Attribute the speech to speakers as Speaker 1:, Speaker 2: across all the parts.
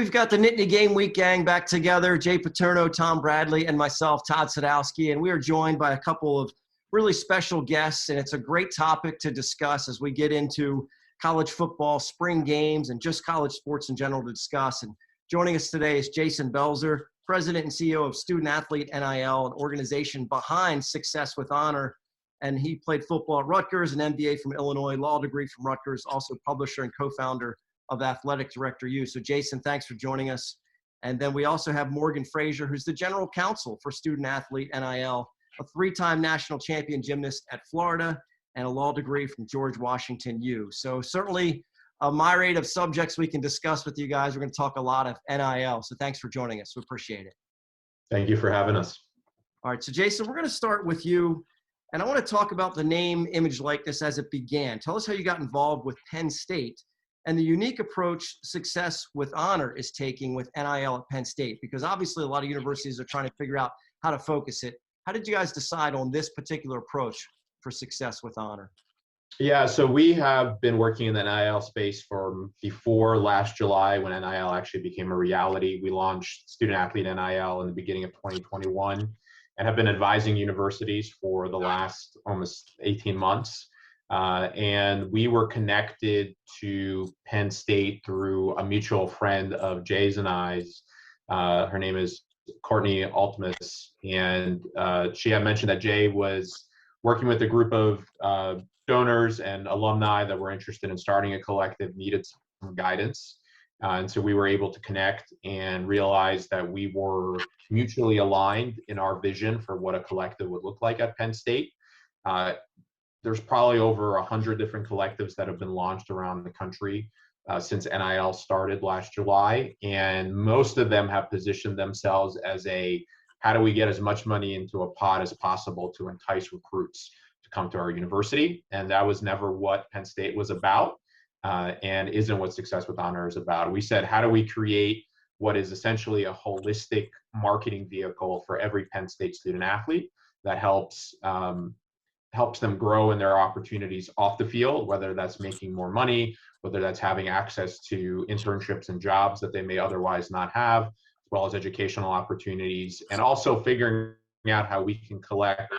Speaker 1: we've got the Nittany Game Week gang back together, Jay Paterno, Tom Bradley, and myself, Todd SADOWSKI, and we are joined by a couple of really special guests, and it's a great topic to discuss as we get into college football, spring games, and just college sports in general to discuss. And joining us today is Jason Belzer, President and CEO of Student-Athlete NIL, an organization behind Success with Honor. And he played football at Rutgers, an MBA from Illinois, law degree from Rutgers, also publisher and co-founder of Athletic Director U. So Jason, thanks for joining us. And then we also have Morgan Frazier, who's the general counsel for Student-Athlete NIL, a three-time national champion gymnast at Florida, and a law degree from George Washington U. So certainly a myriad of subjects we can discuss with you guys. We're going to talk a lot of NIL. So thanks for joining us. We appreciate it.
Speaker 2: Thank you for having us.
Speaker 1: All right. So Jason, we're going to start with you. And I want to talk about the name, image, likeness as it began. Tell us how you got involved with Penn State and the unique approach Success with Honor is taking with NIL at Penn State, because obviously a lot of universities are trying to figure out how to focus it. How did you guys decide on this particular approach for Success with Honor?
Speaker 2: Yeah, so we have been working in the NIL space from before last July when NIL actually became a reality. We launched Student-Athlete NIL in the beginning of 2021 and have been advising universities for the last almost 18 months. And we were connected to Penn State through a mutual friend of Jay's and I's. Her name is Courtney Altmus. And she had mentioned that Jay was working with a group of donors and alumni that were interested in starting a collective, needed some guidance. And so we were able to connect and realize that we were mutually aligned in our vision for what a collective would look like at Penn State. There's probably over 100 different collectives that have been launched around the country since NIL started last July. And most of them have positioned themselves as a, how do we get as much money into a pot as possible to entice recruits to come to our university? And that was never what Penn State was about. And isn't what Success with Honor is about. We said, how do we create what is essentially a holistic marketing vehicle for every Penn State student athlete that helps them grow in their opportunities off the field, whether that's making more money, whether that's having access to internships and jobs that they may otherwise not have, as well as educational opportunities, and also figuring out how we can collect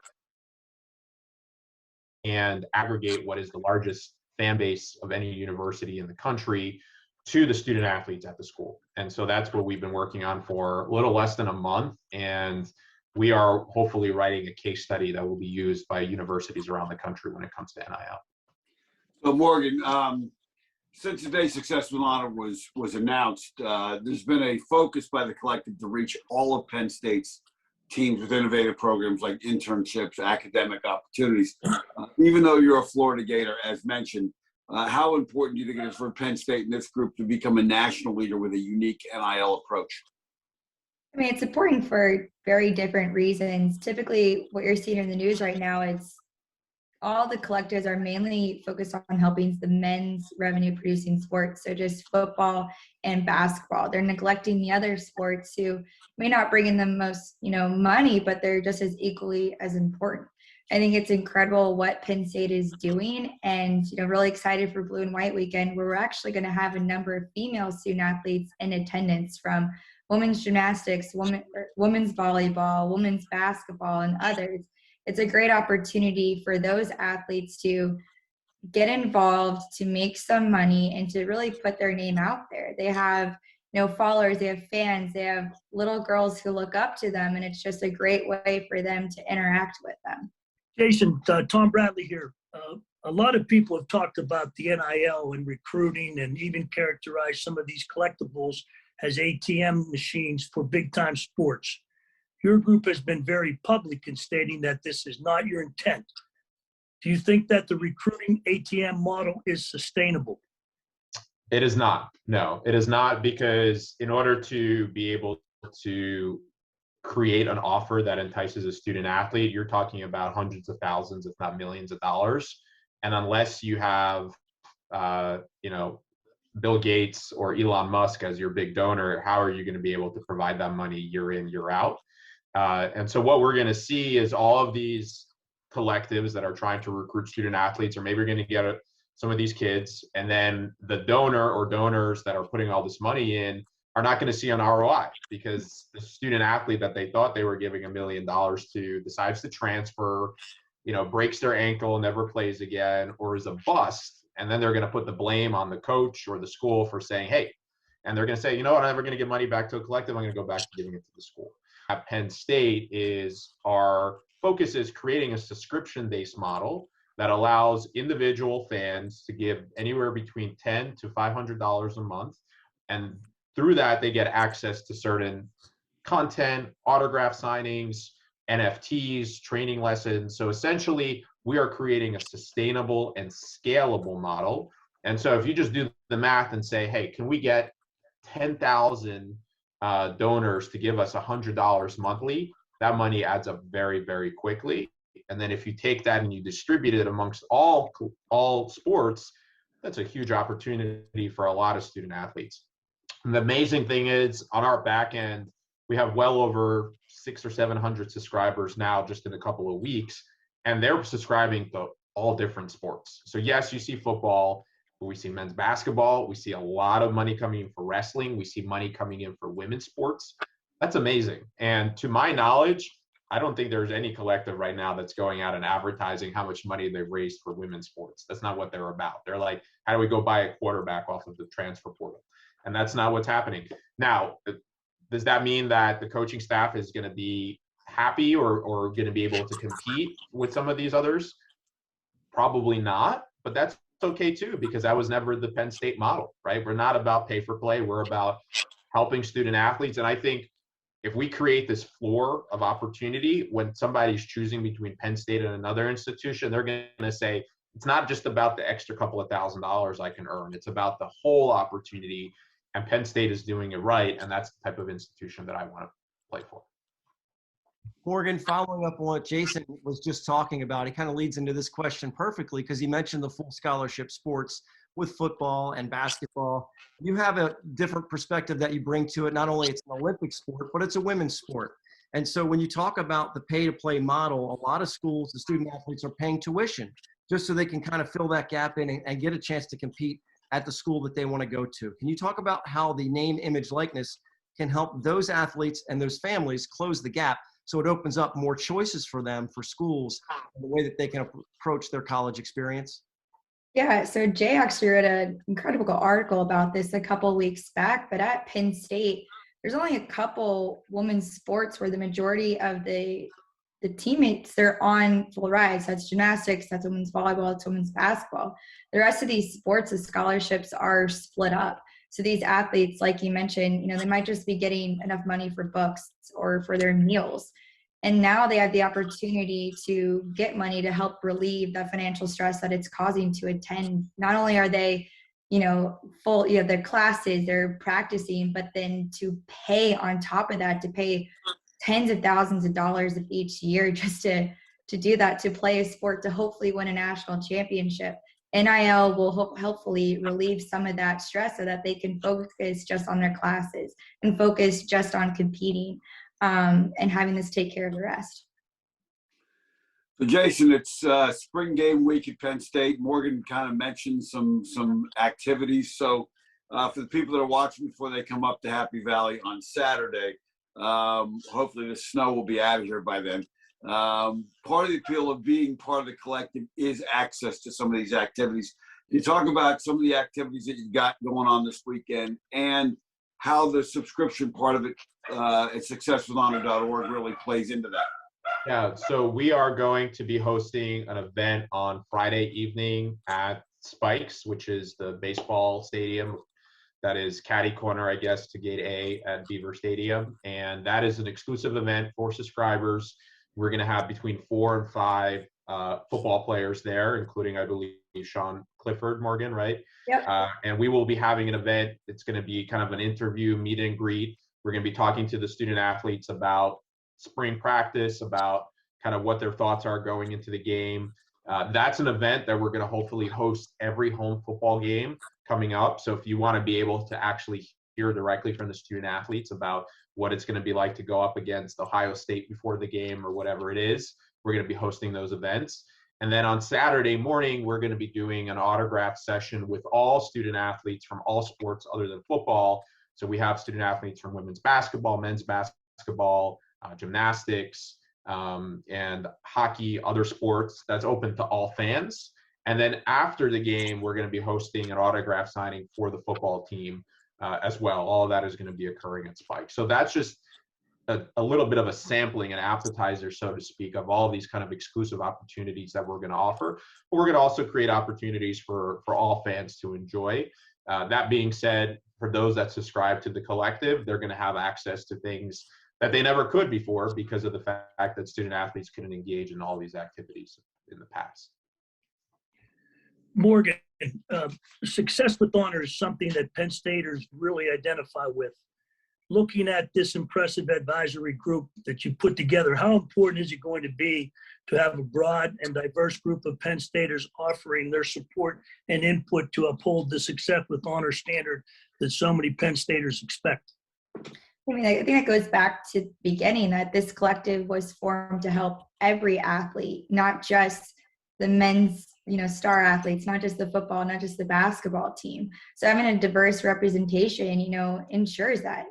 Speaker 2: and aggregate what is the largest fan base of any university in the country to the student athletes at the school. And so that's what we've been working on for a little less than a month. And we are hopefully writing a case study that will be used by universities around the country when it comes to NIL.
Speaker 3: So Morgan, since today's Success with Honor was announced, there's been a focus by the collective to reach all of Penn State's teams with innovative programs like internships, academic opportunities. Even though you're a Florida Gator, as mentioned, how important do you think it is for Penn State and this group to become a national leader with a unique NIL approach?
Speaker 4: I mean, it's important for very different reasons. Typically, what you're seeing in the news right now is all the collectives are mainly focused on helping the men's revenue-producing sports, so just football and basketball. They're neglecting the other sports who may not bring in the most, money, but they're just as equally as important. I think it's incredible what Penn State is doing, and really excited for Blue and White Weekend, where we're actually going to have a number of female student athletes in attendance from women's gymnastics, women's volleyball, women's basketball, and others. It's a great opportunity for those athletes to get involved, to make some money, and to really put their name out there. They have followers, they have fans, they have little girls who look up to them, and it's just a great way for them to interact with them.
Speaker 5: Jason, Tom Bradley here. A lot of people have talked about the NIL and recruiting and even characterized some of these collectibles as ATM machines for big-time sports. Your group has been very public in stating that this is not your intent. Do you think that the recruiting ATM model is sustainable?
Speaker 2: It is not. No, it is not, because in order to be able to create an offer that entices a student athlete, you're talking about hundreds of thousands, if not millions of dollars. And unless you have, Bill Gates or Elon Musk as your big donor, how are you going to be able to provide that money year in, year out? And so what we're going to see is all of these collectives that are trying to recruit student athletes, or maybe we're going to get some of these kids, and then the donor or donors that are putting all this money in are not going to see an ROI because the student athlete that they thought they were giving $1 million to decides to transfer, breaks their ankle, never plays again, or is a bust. And then they're going to put the blame on the coach or the school for saying, hey, and they're going to say, you know what, I'm never going to give money back to a collective. I'm going to go back to giving it to the school. At Penn State our focus is creating a subscription-based model that allows individual fans to give anywhere between $10 to $500 a month. And through that, they get access to certain content, autograph signings, NFTs, training lessons. So essentially, we are creating a sustainable and scalable model. And so if you just do the math and say, hey, can we get 10,000 donors to give us $100 monthly, that money adds up very, very quickly. And then if you take that and you distribute it amongst all sports, that's a huge opportunity for a lot of student athletes. And the amazing thing is, on our back end, we have well over 600 or 700 subscribers now just in a couple of weeks, and they're subscribing to all different sports. So yes, you see football, but we see men's basketball. We see a lot of money coming in for wrestling. We see money coming in for women's sports. That's amazing. And to my knowledge, I don't think there's any collective right now that's going out and advertising how much money they've raised for women's sports. That's not what they're about. They're like, how do we go buy a quarterback off of the transfer portal? And that's not what's happening. Now, does that mean that the coaching staff is going to be happy or going to be able to compete with some of these others? Probably not, but that's okay too, because that was never the Penn State model, right? We're not about pay for play. We're about helping student athletes. And I think if we create this floor of opportunity, when somebody's choosing between Penn State and another institution, they're going to say, it's not just about the extra couple of $1,000s I can earn. It's about the whole opportunity. And Penn State is doing it right. And that's the type of institution that I want to play for.
Speaker 1: Morgan, following up on what Jason was just talking about, he kind of leads into this question perfectly because he mentioned the full scholarship sports with football and basketball. You have a different perspective that you bring to it. Not only it's an Olympic sport, but it's a women's sport. And so when you talk about the pay-to-play model, a lot of schools, the student athletes are paying tuition just so they can kind of fill that gap in and get a chance to compete at the school that they want to go to. Can you talk about how the name, image, likeness can help those athletes and those families close the gap so it opens up more choices for them, for schools, in the way that they can approach their college experience?
Speaker 4: Yeah, so Jay actually wrote an incredible article about this a couple of weeks back, but at Penn State, there's only a couple women's sports where the majority of the teammates, they're on full rides. That's gymnastics, that's women's volleyball, that's women's basketball. The rest of these sports, the scholarships are split up. So these athletes, like you mentioned, they might just be getting enough money for books or for their meals. And now they have the opportunity to get money to help relieve the financial stress that it's causing to attend. Not only are they, full, their classes, they're practicing, but then to pay on top of that, to pay tens of thousands of dollars each year just to do that, to play a sport, to hopefully win a national championship. NIL will hopefully relieve some of that stress so that they can focus just on their classes and focus just on competing and having this take care of the rest.
Speaker 3: So Jason, it's spring game week at Penn State. Morgan kind of mentioned some activities. So for the people that are watching before they come up to Happy Valley on Saturday, hopefully the snow will be out of here by then. Part of the appeal of being part of the collective is access to some of these activities. Can you talk about some of the activities that you've got going on this weekend and how the subscription part of it at successwithhonor.org really plays into that?
Speaker 2: Yeah, so we are going to be hosting an event on Friday evening at Spikes, which is the baseball stadium that is catty corner, I guess, to Gate A at Beaver Stadium. And that is an exclusive event for subscribers. We're going to have between 4 and 5 football players there, including, I believe, Sean Clifford, Morgan, right?
Speaker 4: Yep.
Speaker 2: And we will be having an event. It's going to be kind of an interview, meet and greet. We're going to be talking to the student athletes about spring practice, about kind of what their thoughts are going into the game. That's an event that we're going to hopefully host every home football game coming up. So if you want to be able to actually hear directly from the student athletes about what it's going to be like to go up against Ohio State before the game or whatever it is, we're going to be hosting those events. And then on Saturday morning, we're going to be doing an autograph session with all student athletes from all sports other than football, So we have student athletes from women's basketball, men's basketball, gymnastics, and hockey, other sports. That's open to all fans. And then after the game, we're going to be hosting an autograph signing for the football team as well. All of that is going to be occurring at Spike. So that's just a little bit of a sampling, an appetizer, so to speak, of all these kind of exclusive opportunities that we're going to offer. But we're going to also create opportunities for all fans to enjoy. That being said, for those that subscribe to the collective, they're going to have access to things that they never could before because of the fact that student athletes couldn't engage in all these activities in the past.
Speaker 5: Morgan, success with honor is something that Penn Staters really identify with. Looking at this impressive advisory group that you put together, how important is it going to be to have a broad and diverse group of Penn Staters offering their support and input to uphold the success with honor standard that so many Penn Staters expect?
Speaker 4: I mean, I think that goes back to the beginning, that this collective was formed to help every athlete, not just the men's, star athletes, not just the football, not just the basketball team. So having a diverse representation, ensures that,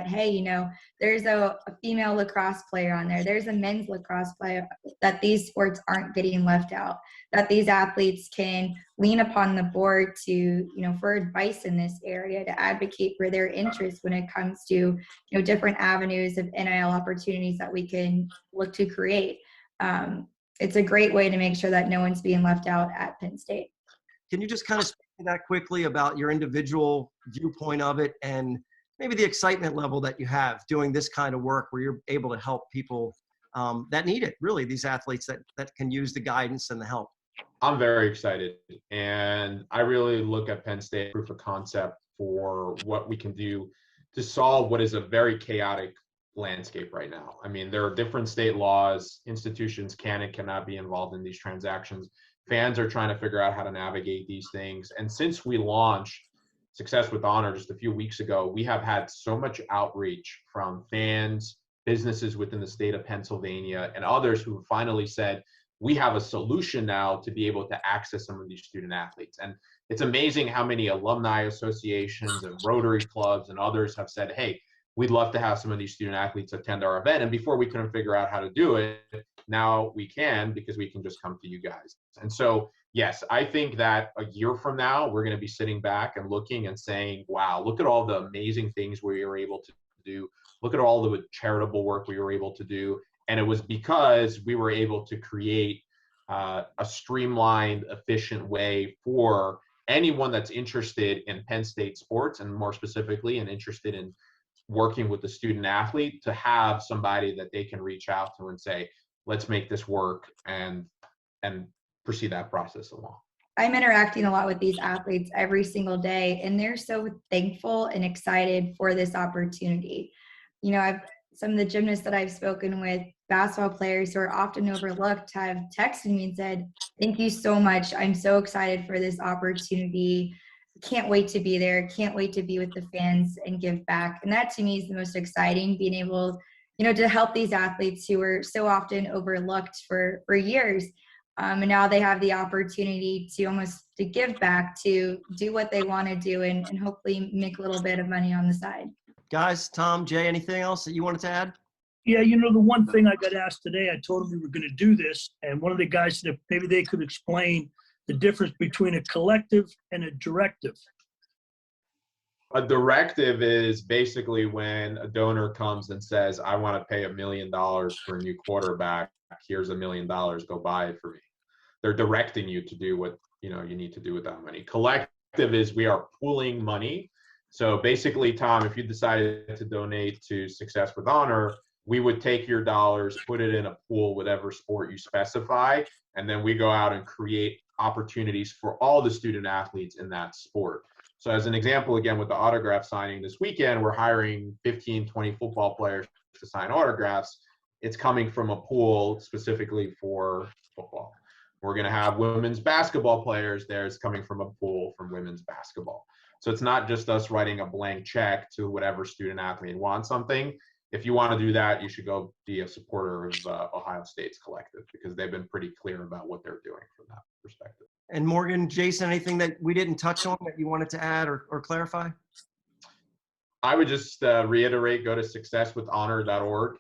Speaker 4: hey, there's a female lacrosse player on there, there's a men's lacrosse player, that these sports aren't getting left out, that these athletes can lean upon the board to, for advice in this area, to advocate for their interests when it comes to, different avenues of NIL opportunities that we can look to create. It's a great way to make sure that no one's being left out at Penn State.
Speaker 1: Can you just kind of speak to that quickly about your individual viewpoint of it and maybe the excitement level that you have doing this kind of work where you're able to help people that need it, really, these athletes that can use the guidance and the help?
Speaker 2: I'm very excited, and I really look at Penn State proof of concept for what we can do to solve what is a very chaotic landscape right now. I mean, there are different state laws, institutions can and cannot be involved in these transactions. Fans are trying to figure out how to navigate these things. And since we launched Success with Honor just a few weeks ago, we have had so much outreach from fans, businesses within the state of Pennsylvania, and others who finally said, we have a solution now to be able to access some of these student athletes. And it's amazing how many alumni associations and Rotary clubs and others have said, hey, we'd love to have some of these student athletes attend our event. And before we couldn't figure out how to do it, now we can, because we can just come to you guys. And so, yes, I think that a year from now, we're going to be sitting back and looking and saying, wow, look at all the amazing things we were able to do. Look at all the charitable work we were able to do. And it was because we were able to create a streamlined, efficient way for anyone that's interested in Penn State sports, and more specifically, and interested in working with the student athlete, to have somebody that they can reach out to and say, let's make this work, and proceed that process along.
Speaker 4: I'm interacting a lot with these athletes every single day, and they're so thankful and excited for this opportunity. Some of the gymnasts that I've spoken with, basketball players who are often overlooked, have texted me and said, thank you so much. I'm so excited for this opportunity. Can't wait to be there. Can't wait to be with the fans and give back. And that to me is the most exciting, being able, to help these athletes who were so often overlooked for years. And now they have the opportunity to give back, to do what they want to do, and hopefully make a little bit of money on the side.
Speaker 1: Guys, Tom, Jay, anything else that you wanted to add?
Speaker 5: Yeah, the one thing I got asked today, I told them we were going to do this, and one of the guys said if maybe they could explain the difference between a collective and a directive.
Speaker 2: A directive is basically when a donor comes and says, I want to pay $1 million for a new quarterback. Here's $1 million. Go buy it for me. They're directing you to do what you need to do with that money. Collective is we are pooling money. So basically, Tom, if you decided to donate to Success with Honor, we would take your dollars, put it in a pool, whatever sport you specify, and then we go out and create opportunities for all the student athletes in that sport. So as an example, again, with the autograph signing this weekend, we're hiring 15, 20 football players to sign autographs. It's coming from a pool specifically for football. We're going to have women's basketball players there. It's coming from a pool from women's basketball. So it's not just us writing a blank check to whatever student athlete wants something. If you want to do that, you should go be a supporter of Ohio State's collective, because they've been pretty clear about what they're doing from that perspective.
Speaker 1: And Morgan, Jason, anything that we didn't touch on that you wanted to add or clarify?
Speaker 2: I would just reiterate, go to successwithhonor.org,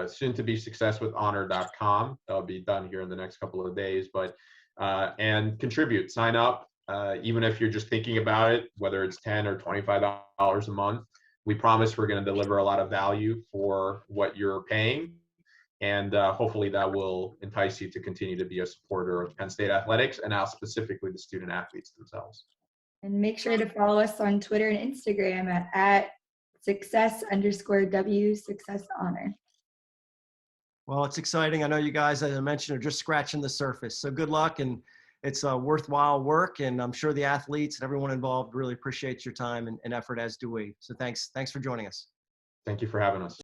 Speaker 2: soon to be successwithhonor.com. That'll be done here in the next couple of days, but and contribute, sign up. Even if you're just thinking about it, whether it's $10 or $25 a month, we promise we're going to deliver a lot of value for what you're paying. And hopefully that will entice you to continue to be a supporter of Penn State athletics, and now specifically the student athletes themselves.
Speaker 4: And make sure to follow us on Twitter and Instagram at @success_W Success Honor.
Speaker 1: Well, it's exciting. I know you guys, as I mentioned, are just scratching the surface. So good luck, and it's a worthwhile work. And I'm sure the athletes and everyone involved really appreciates your time and effort, as do we. So thanks for joining us.
Speaker 2: Thank you for having us.